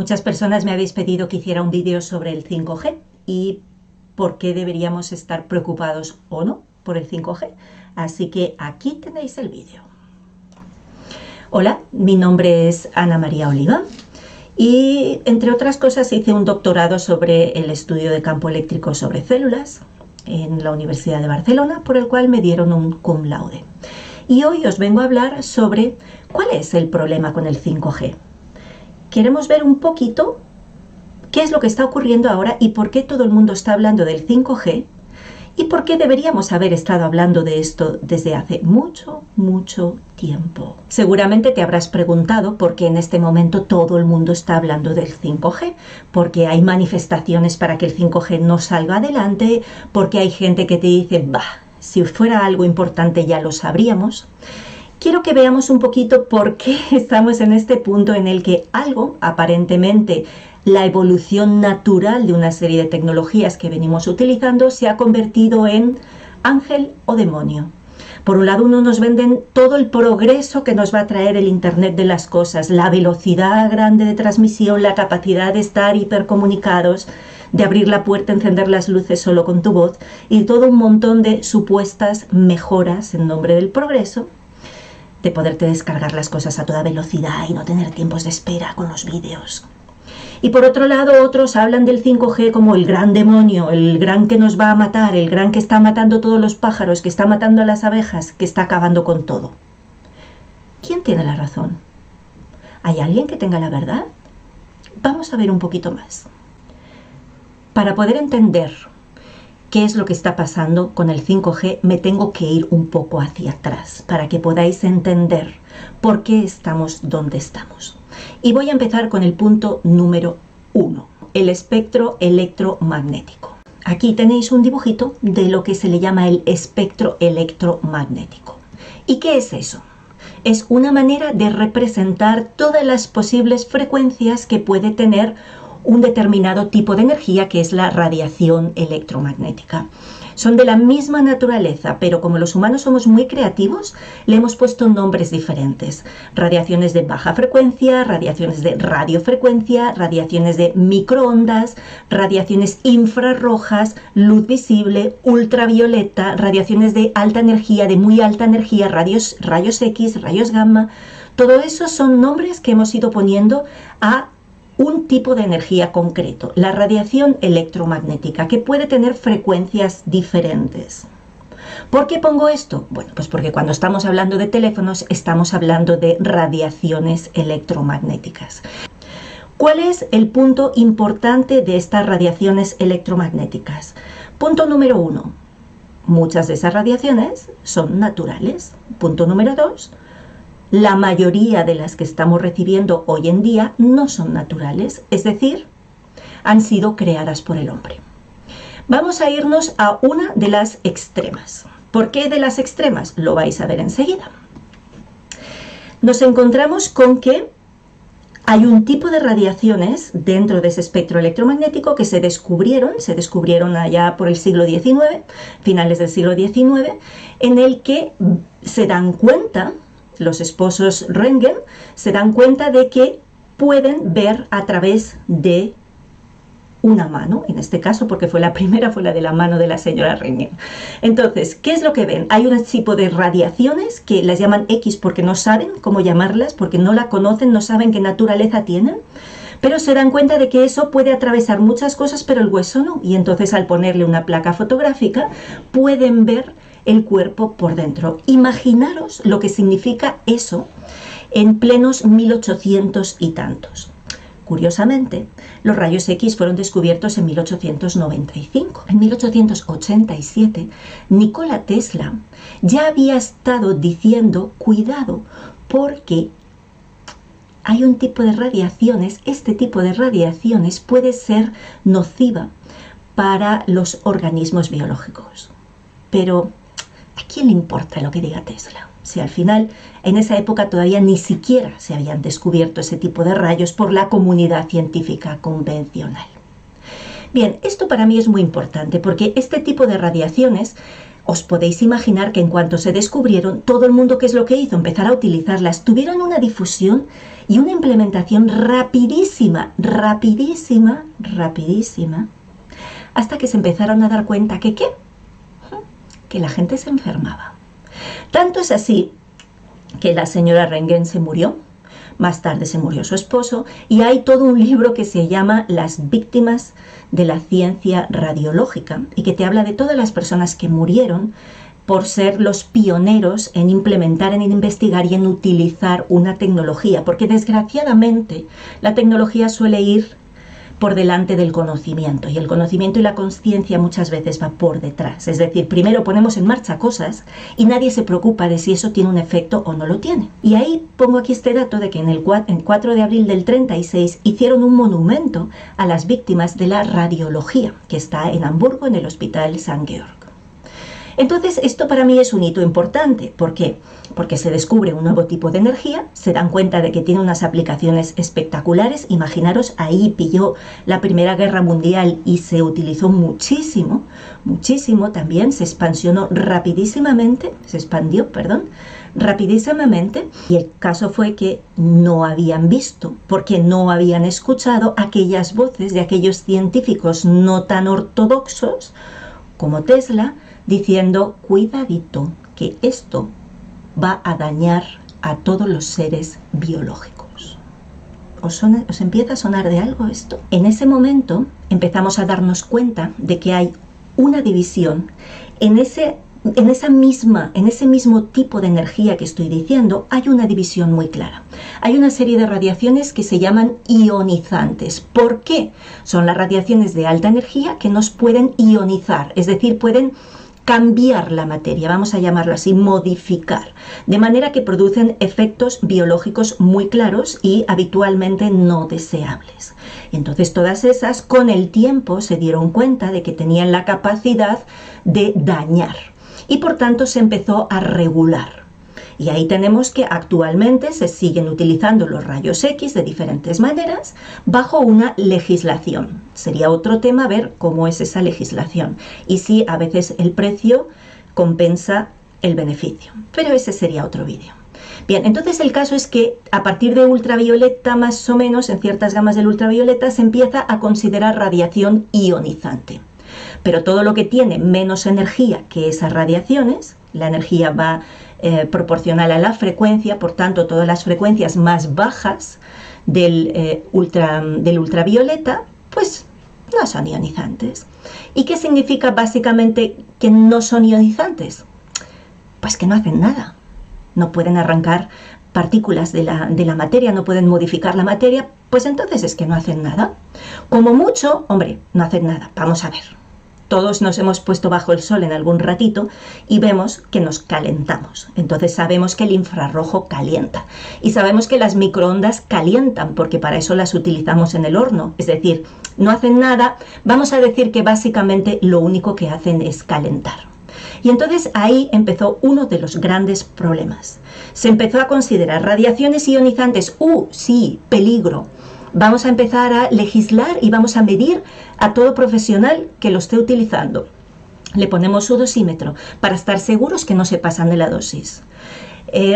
Muchas personas me habéis pedido que hiciera un vídeo sobre el 5G y por qué deberíamos estar preocupados o no por el 5G. Así que aquí tenéis el vídeo. Hola, mi nombre es Ana María Oliva y entre otras cosas hice un doctorado sobre el estudio de campo eléctrico sobre células en la Universidad de Barcelona, por el cual me dieron un cum laude. Y hoy os vengo a hablar sobre cuál es el problema con el 5G. Queremos ver un poquito qué es lo que está ocurriendo ahora y por qué todo el mundo está hablando del 5G y por qué deberíamos haber estado hablando de esto desde hace mucho tiempo. Seguramente te habrás preguntado por qué en este momento todo el mundo está hablando del 5G, porque hay manifestaciones para que el 5G no salga adelante, porque hay gente que te dice, bah, si fuera algo importante ya lo sabríamos. Quiero que veamos un poquito por qué estamos en este punto en el que algo, aparentemente la evolución natural de una serie de tecnologías que venimos utilizando, se ha convertido en ángel o demonio. Por un lado, nos venden todo el progreso que nos va a traer el Internet de las cosas, la velocidad grande de transmisión, la capacidad de estar hipercomunicados, de abrir la puerta, encender las luces solo con tu voz y todo un montón de supuestas mejoras en nombre del progreso, de poderte descargar las cosas a toda velocidad y no tener tiempos de espera con los vídeos. Y por otro lado, otros hablan del 5G como el gran demonio, el gran que nos va a matar, el gran que está matando todos los pájaros, que está matando a las abejas, que está acabando con todo. ¿Quién tiene la razón? ¿Hay alguien que tenga la verdad? Vamos a ver un poquito más. Para poder entender qué es lo que está pasando con el 5G, me tengo que ir un poco hacia atrás para que podáis entender por qué estamos donde estamos. Y voy a empezar con el punto número 1, el espectro electromagnético. Aquí tenéis un dibujito de lo que se le llama el espectro electromagnético. ¿Y qué es eso? Es una manera de representar todas las posibles frecuencias que puede tener un determinado tipo de energía, que es la radiación electromagnética. Son de la misma naturaleza, pero como los humanos somos muy creativos, le hemos puesto nombres diferentes. Radiaciones de baja frecuencia, radiaciones de radiofrecuencia, radiaciones de microondas, radiaciones infrarrojas, luz visible, ultravioleta, radiaciones de alta energía, de muy alta energía, rayos X, rayos gamma. Todo eso son nombres que hemos ido poniendo a un tipo de energía concreto, la radiación electromagnética, que puede tener frecuencias diferentes. ¿Por qué pongo esto? Bueno, pues porque cuando estamos hablando de teléfonos estamos hablando de radiaciones electromagnéticas. ¿Cuál es el punto importante de estas radiaciones electromagnéticas? Punto número 1. Muchas de esas radiaciones son naturales. Punto número 2. La mayoría de las que estamos recibiendo hoy en día no son naturales, es decir, han sido creadas por el hombre. Vamos a irnos a una de las extremas. ¿Por qué de las extremas? Lo vais a ver enseguida. Nos encontramos con que hay un tipo de radiaciones dentro de ese espectro electromagnético que se descubrieron allá por el siglo XIX, finales del siglo XIX, en el que se dan cuenta, los esposos Röntgen se dan cuenta de que pueden ver a través de una mano, en este caso porque fue la primera, fue la de la mano de la señora Röntgen. Entonces, ¿qué es lo que ven? Hay un tipo de radiaciones que las llaman X porque no saben cómo llamarlas, porque no la conocen, no saben qué naturaleza tienen, pero se dan cuenta de que eso puede atravesar muchas cosas, pero el hueso no. Y entonces al ponerle una placa fotográfica pueden ver el cuerpo por dentro. Imaginaros lo que significa eso en plenos 1800 y tantos. Curiosamente, los rayos X fueron descubiertos en 1895. En 1887, Nikola Tesla ya había estado diciendo, cuidado, porque hay un tipo de radiaciones, este tipo de radiaciones puede ser nociva para los organismos biológicos. Pero ¿a quién le importa lo que diga Tesla? Si al final, en esa época todavía ni siquiera se habían descubierto ese tipo de rayos por la comunidad científica convencional. Bien, esto para mí es muy importante porque este tipo de radiaciones os podéis imaginar que en cuanto se descubrieron, todo el mundo, ¿qué es lo que hizo? Empezar a utilizarlas. Tuvieron una difusión y una implementación rapidísima, rapidísima, rapidísima, hasta que se empezaron a dar cuenta que la gente se enfermaba. Tanto es así que la señora Röntgen se murió. Más tarde se murió su esposo y hay todo un libro que se llama Las víctimas de la ciencia radiológica y que te habla de todas las personas que murieron por ser los pioneros en implementar, en investigar y en utilizar una tecnología, porque desgraciadamente la tecnología suele ir por delante del conocimiento y el conocimiento y la conciencia muchas veces va por detrás. Es decir, primero ponemos en marcha cosas y nadie se preocupa de si eso tiene un efecto o no lo tiene. Y ahí pongo aquí este dato de que en 4 de abril del 36 hicieron un monumento a las víctimas de la radiología, que está en Hamburgo, en el Hospital St. Georg. Entonces, esto para mí es un hito importante. ¿Por qué? Porque se descubre un nuevo tipo de energía, se dan cuenta de que tiene unas aplicaciones espectaculares. Imaginaros, ahí pilló la Primera Guerra Mundial y se utilizó muchísimo, muchísimo también, se expandió rapidísimamente, y el caso fue que no habían visto, porque no habían escuchado aquellas voces de aquellos científicos no tan ortodoxos como Tesla, diciendo, cuidadito, que esto va a dañar a todos los seres biológicos. ¿Os empieza a sonar de algo esto? En ese momento empezamos a darnos cuenta de que hay una división en ese mismo tipo de energía que estoy diciendo. Hay una división muy clara. Hay una serie de radiaciones que se llaman ionizantes. ¿Por qué? Son las radiaciones de alta energía que nos pueden ionizar, es decir, pueden cambiar la materia, vamos a llamarlo así, modificar, de manera que producen efectos biológicos muy claros y habitualmente no deseables. Entonces todas esas con el tiempo se dieron cuenta de que tenían la capacidad de dañar y por tanto se empezó a regular. Y ahí tenemos que actualmente se siguen utilizando los rayos X de diferentes maneras bajo una legislación. Sería otro tema ver cómo es esa legislación y si a veces el precio compensa el beneficio. Pero ese sería otro vídeo. Bien, entonces el caso es que a partir de ultravioleta, más o menos, en ciertas gamas del ultravioleta, se empieza a considerar radiación ionizante. Pero todo lo que tiene menos energía que esas radiaciones, la energía va proporcional a la frecuencia, por tanto todas las frecuencias más bajas del ultravioleta, pues no son ionizantes. ¿Y qué significa básicamente que no son ionizantes? Pues que no hacen nada, no pueden arrancar partículas de la materia, no pueden modificar la materia, pues entonces es que no hacen nada. Como mucho, hombre, no hacen nada. Vamos a ver. Todos nos hemos puesto bajo el sol en algún ratito y vemos que nos calentamos. Entonces sabemos que el infrarrojo calienta. Y sabemos que las microondas calientan, porque para eso las utilizamos en el horno. Es decir, no hacen nada. Vamos a decir que básicamente lo único que hacen es calentar. Y entonces ahí empezó uno de los grandes problemas. Se empezó a considerar radiaciones ionizantes. Sí, peligro. Vamos a empezar a legislar y vamos a medir a todo profesional que lo esté utilizando. Le ponemos su dosímetro para estar seguros que no se pasan de la dosis.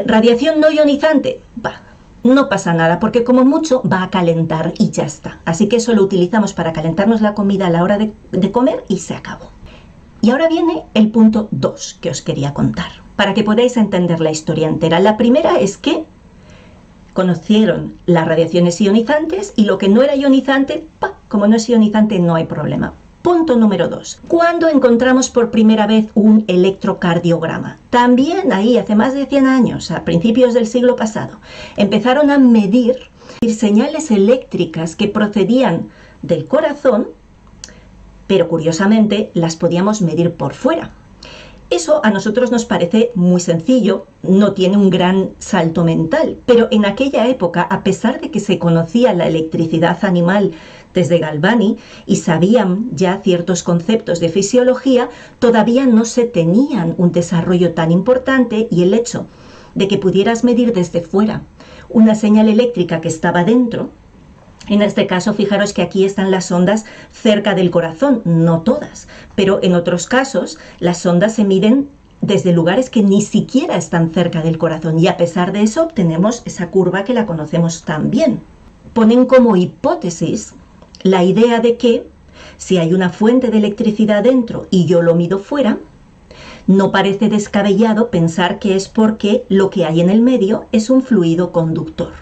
Radiación no ionizante, no pasa nada, porque como mucho va a calentar y ya está. Así que eso lo utilizamos para calentarnos la comida a la hora de comer y se acabó. Y ahora viene el punto 2 que os quería contar, para que podáis entender la historia entera. La primera es que conocieron las radiaciones ionizantes y lo que no era ionizante, como no es ionizante no hay problema. Punto número 2. ¿Cuándo encontramos por primera vez un electrocardiograma? También ahí, hace más de 100 años, a principios del siglo pasado, empezaron a medir señales eléctricas que procedían del corazón, pero curiosamente las podíamos medir por fuera. Eso a nosotros nos parece muy sencillo, no tiene un gran salto mental, pero en aquella época, a pesar de que se conocía la electricidad animal desde Galvani y sabían ya ciertos conceptos de fisiología, todavía no se tenían un desarrollo tan importante, y el hecho de que pudieras medir desde fuera una señal eléctrica que estaba dentro En este caso, fijaros que aquí están las ondas cerca del corazón, no todas, pero en otros casos las ondas se miden desde lugares que ni siquiera están cerca del corazón y a pesar de eso obtenemos esa curva que la conocemos tan bien. Ponen como hipótesis la idea de que si hay una fuente de electricidad dentro y yo lo mido fuera, no parece descabellado pensar que es porque lo que hay en el medio es un fluido conductor.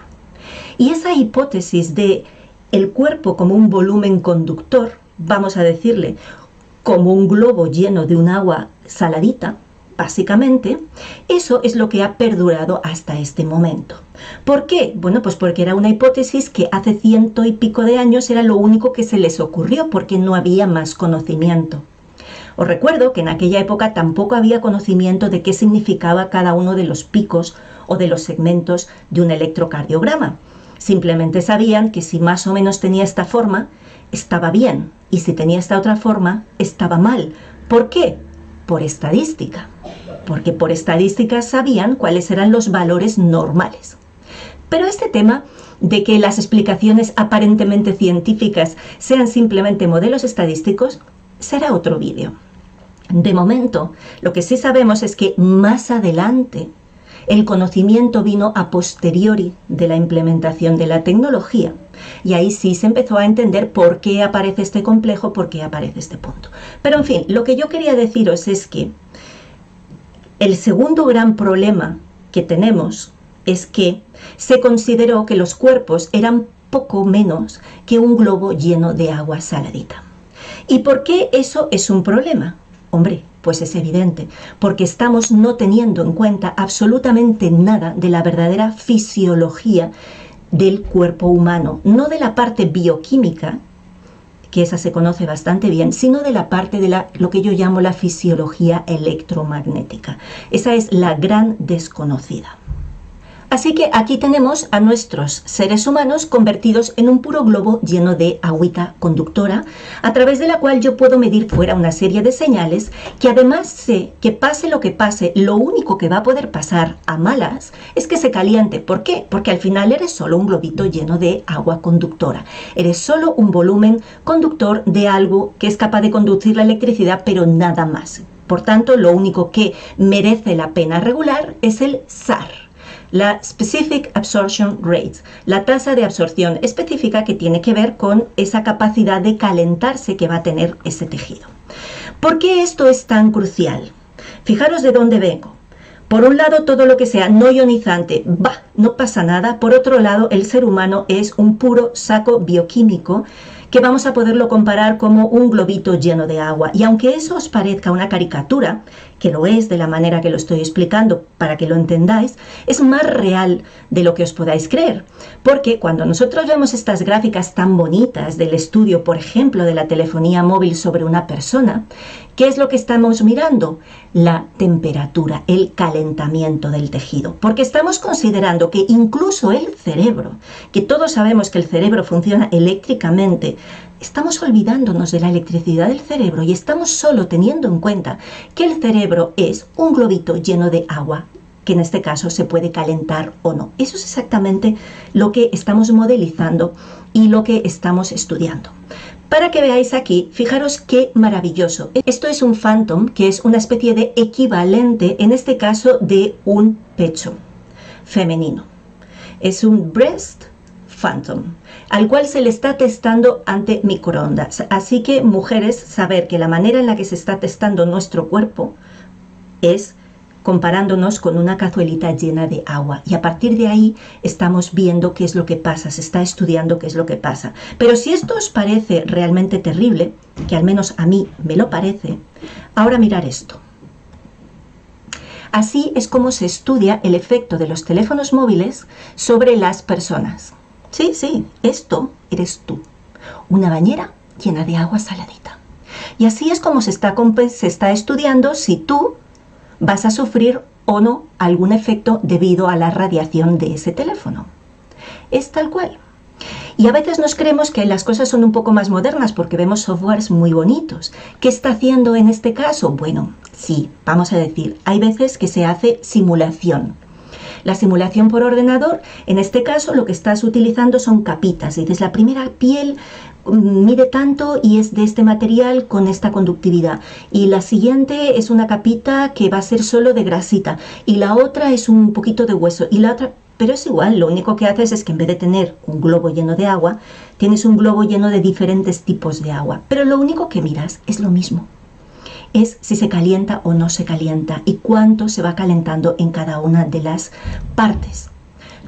Y esa hipótesis de el cuerpo como un volumen conductor, vamos a decirle, como un globo lleno de un agua saladita, básicamente, eso es lo que ha perdurado hasta este momento. ¿Por qué? Bueno, pues porque era una hipótesis que hace 100 y pico de años era lo único que se les ocurrió, porque no había más conocimiento. Os recuerdo que en aquella época tampoco había conocimiento de qué significaba cada uno de los picos o de los segmentos de un electrocardiograma. Simplemente sabían que si más o menos tenía esta forma, estaba bien, y si tenía esta otra forma, estaba mal. ¿Por qué? Por estadística. Porque por estadística sabían cuáles eran los valores normales. Pero este tema de que las explicaciones aparentemente científicas sean simplemente modelos estadísticos será otro vídeo. De momento, lo que sí sabemos es que más adelante el conocimiento vino a posteriori de la implementación de la tecnología y ahí sí se empezó a entender por qué aparece este complejo, por qué aparece este punto. Pero en fin, lo que yo quería deciros es que el segundo gran problema que tenemos es que se consideró que los cuerpos eran poco menos que un globo lleno de agua saladita. ¿Y por qué eso es un problema? Hombre, pues es evidente, porque estamos no teniendo en cuenta absolutamente nada de la verdadera fisiología del cuerpo humano, no de la parte bioquímica, que esa se conoce bastante bien, sino de la parte de lo que yo llamo la fisiología electromagnética. Esa es la gran desconocida. Así que aquí tenemos a nuestros seres humanos convertidos en un puro globo lleno de agüita conductora, a través de la cual yo puedo medir fuera una serie de señales que además sé que pase lo que pase, lo único que va a poder pasar a malas es que se caliente. ¿Por qué? Porque al final eres solo un globito lleno de agua conductora. Eres solo un volumen conductor de algo que es capaz de conducir la electricidad, pero nada más. Por tanto, lo único que merece la pena regular es el SAR. La Specific Absorption Rate, la tasa de absorción específica que tiene que ver con esa capacidad de calentarse que va a tener ese tejido. ¿Por qué esto es tan crucial? Fijaros de dónde vengo. Por un lado, todo lo que sea no ionizante, no pasa nada. Por otro lado, el ser humano es un puro saco bioquímico que vamos a poderlo comparar como un globito lleno de agua. Y aunque eso os parezca una caricatura, que lo es de la manera que lo estoy explicando para que lo entendáis, es más real de lo que os podáis creer. Porque cuando nosotros vemos estas gráficas tan bonitas del estudio, por ejemplo, de la telefonía móvil sobre una persona, ¿qué es lo que estamos mirando? La temperatura, el calentamiento del tejido. Porque estamos considerando que incluso el cerebro, que todos sabemos que el cerebro funciona eléctricamente, estamos olvidándonos de la electricidad del cerebro y estamos solo teniendo en cuenta que el cerebro es un globito lleno de agua, que en este caso se puede calentar o no. Eso es exactamente lo que estamos modelizando y lo que estamos estudiando. Para que veáis aquí, fijaros qué maravilloso. Esto es un Phantom, que es una especie de equivalente, en este caso, de un pecho femenino. Es un breast Phantom, al cual se le está testando ante microondas. Así que, mujeres, saber que la manera en la que se está testando nuestro cuerpo es comparándonos con una cazuelita llena de agua. Y a partir de ahí estamos viendo qué es lo que pasa, se está estudiando qué es lo que pasa. Pero si esto os parece realmente terrible, que al menos a mí me lo parece, ahora mirar esto. Así es como se estudia el efecto de los teléfonos móviles sobre las personas. Sí, esto eres tú, una bañera llena de agua saladita. Y así es como se está estudiando si tú vas a sufrir o no algún efecto debido a la radiación de ese teléfono. Es tal cual. Y a veces nos creemos que las cosas son un poco más modernas porque vemos softwares muy bonitos. ¿Qué está haciendo en este caso? Bueno, sí, vamos a decir, hay veces que se hace simulación. La simulación por ordenador, en este caso lo que estás utilizando son capitas. Dices, la primera piel mide tanto y es de este material con esta conductividad, y la siguiente es una capita que va a ser solo de grasita, y la otra es un poquito de hueso, y la otra... Pero es igual, lo único que haces es que en vez de tener un globo lleno de agua, tienes un globo lleno de diferentes tipos de agua. Pero lo único que miras es lo mismo. Es si se calienta o no se calienta y cuánto se va calentando en cada una de las partes.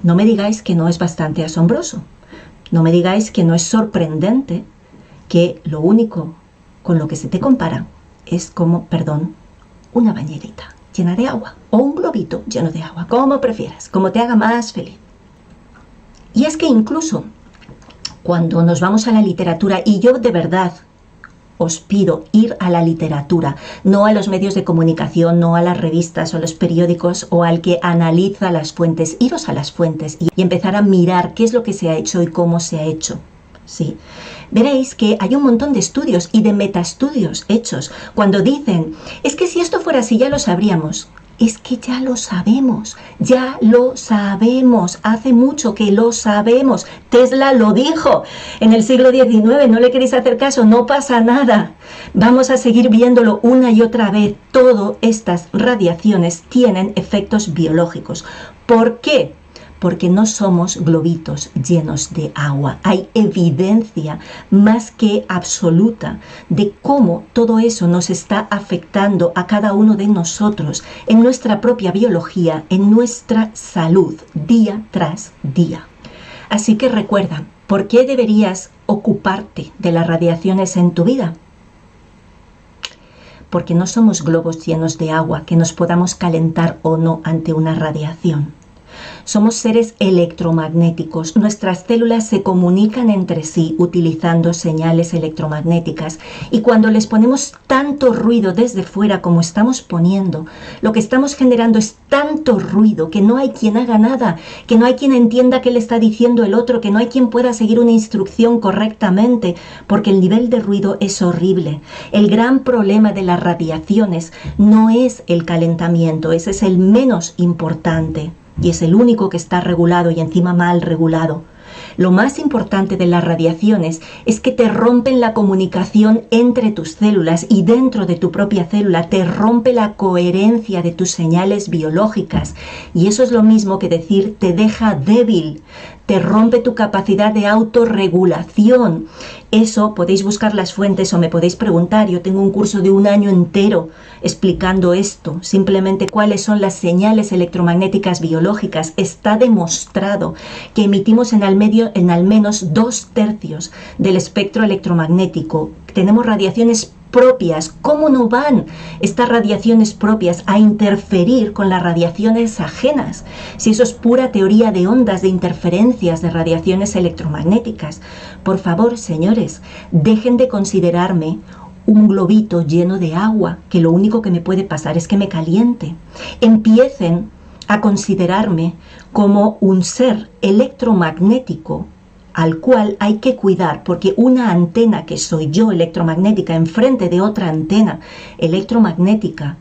No me digáis que no es bastante asombroso. No me digáis que no es sorprendente que lo único con lo que se te compara es como, perdón, una bañerita llena de agua o un globito lleno de agua, como prefieras, como te haga más feliz. Y es que incluso cuando nos vamos a la literatura, y yo de verdad os pido ir a la literatura, no a los medios de comunicación, no a las revistas o a los periódicos o al que analiza las fuentes, iros a las fuentes y empezar a mirar qué es lo que se ha hecho y cómo se ha hecho. Sí, veréis que hay un montón de estudios y de metaestudios hechos. Cuando dicen, es que si esto fuera así ya lo sabríamos. Es que ya lo sabemos, hace mucho que lo sabemos. Tesla lo dijo en el siglo XIX, no le queréis hacer caso, no pasa nada. Vamos a seguir viéndolo una y otra vez. Todas estas radiaciones tienen efectos biológicos. ¿Por qué? Porque no somos globitos llenos de agua. Hay evidencia más que absoluta de cómo todo eso nos está afectando a cada uno de nosotros, en nuestra propia biología, en nuestra salud, día tras día. Así que recuerda, ¿por qué deberías ocuparte de las radiaciones en tu vida? Porque no somos globos llenos de agua que nos podamos calentar o no ante una radiación. Somos seres electromagnéticos. Nuestras células se comunican entre sí utilizando señales electromagnéticas, y cuando les ponemos tanto ruido desde fuera como estamos poniendo, lo que estamos generando es tanto ruido que no hay quien haga nada, que no hay quien entienda qué le está diciendo el otro, que no hay quien pueda seguir una instrucción correctamente, porque el nivel de ruido es horrible. El gran problema de las radiaciones no es el calentamiento, ese es el menos importante. Y es el único que está regulado y encima mal regulado. Lo más importante de las radiaciones es que te rompen la comunicación entre tus células, y dentro de tu propia célula te rompe la coherencia de tus señales biológicas. Y eso es lo mismo que decir te deja débil, te rompe tu capacidad de autorregulación. Eso podéis buscar las fuentes o me podéis preguntar. Yo tengo un curso de 1 año entero explicando esto, simplemente cuáles son las señales electromagnéticas biológicas. Está demostrado que emitimos en al menos 2/3 del espectro electromagnético. Tenemos radiaciones propias. ¿Cómo no van estas radiaciones propias a interferir con las radiaciones ajenas? Si eso es pura teoría de ondas, de interferencias de radiaciones electromagnéticas. Por favor, señores, dejen de considerarme un globito lleno de agua, que lo único que me puede pasar es que me caliente. Empiecen a considerarme como un ser electromagnético al cual hay que cuidar, porque una antena que soy yo electromagnética enfrente de otra antena electromagnética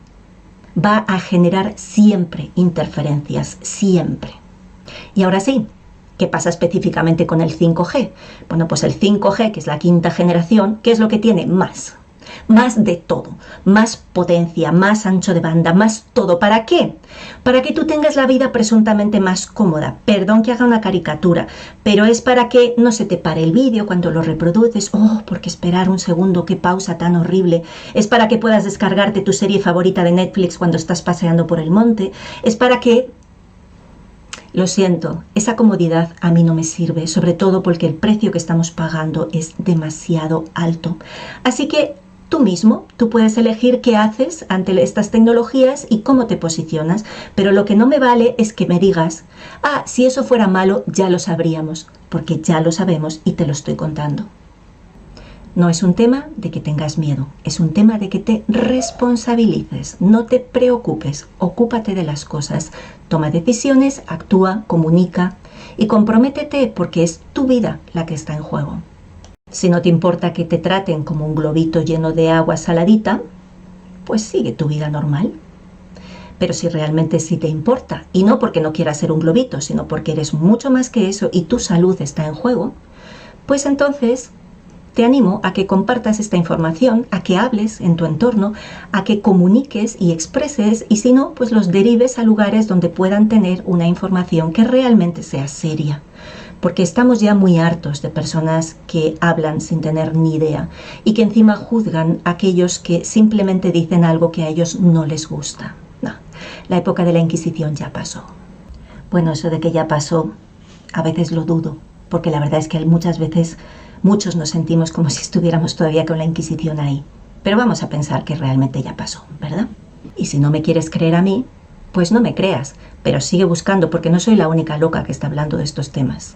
va a generar siempre interferencias, siempre. Y ahora sí, ¿qué pasa específicamente con el 5G? Bueno, pues el 5G, que es la 5ª generación, ¿qué es lo que tiene? Más de todo, más potencia, más ancho de banda, más todo. ¿Para qué? Para que tú tengas la vida presuntamente más cómoda. Perdón que haga una caricatura, pero es para que no se te pare el vídeo cuando lo reproduces. Oh, porque esperar un segundo, qué pausa tan horrible. Es para que puedas descargarte tu serie favorita de Netflix cuando estás paseando por el monte. Es para que... Lo siento, esa comodidad a mí no me sirve, sobre todo porque el precio que estamos pagando es demasiado alto. Así que tú puedes elegir qué haces ante estas tecnologías y cómo te posicionas, pero lo que no me vale es que me digas, ah, si eso fuera malo ya lo sabríamos, porque ya lo sabemos y te lo estoy contando. No es un tema de que tengas miedo, es un tema de que te responsabilices, no te preocupes, ocúpate de las cosas, toma decisiones, actúa, comunica y comprométete, porque es tu vida la que está en juego. Si no te importa que te traten como un globito lleno de agua saladita, pues sigue tu vida normal. Pero si realmente sí te importa, y no porque no quieras ser un globito, sino porque eres mucho más que eso y tu salud está en juego, pues entonces te animo a que compartas esta información, a que hables en tu entorno, a que comuniques y expreses, y si no, pues los derives a lugares donde puedan tener una información que realmente sea seria. Porque estamos ya muy hartos de personas que hablan sin tener ni idea y que encima juzgan a aquellos que simplemente dicen algo que a ellos no les gusta. No, la época de la Inquisición ya pasó. Bueno, eso de que ya pasó, a veces lo dudo, porque la verdad es que muchas veces muchos nos sentimos como si estuviéramos todavía con la Inquisición ahí. Pero vamos a pensar que realmente ya pasó, ¿verdad? Y si no me quieres creer a mí, pues no me creas, pero sigue buscando porque no soy la única loca que está hablando de estos temas.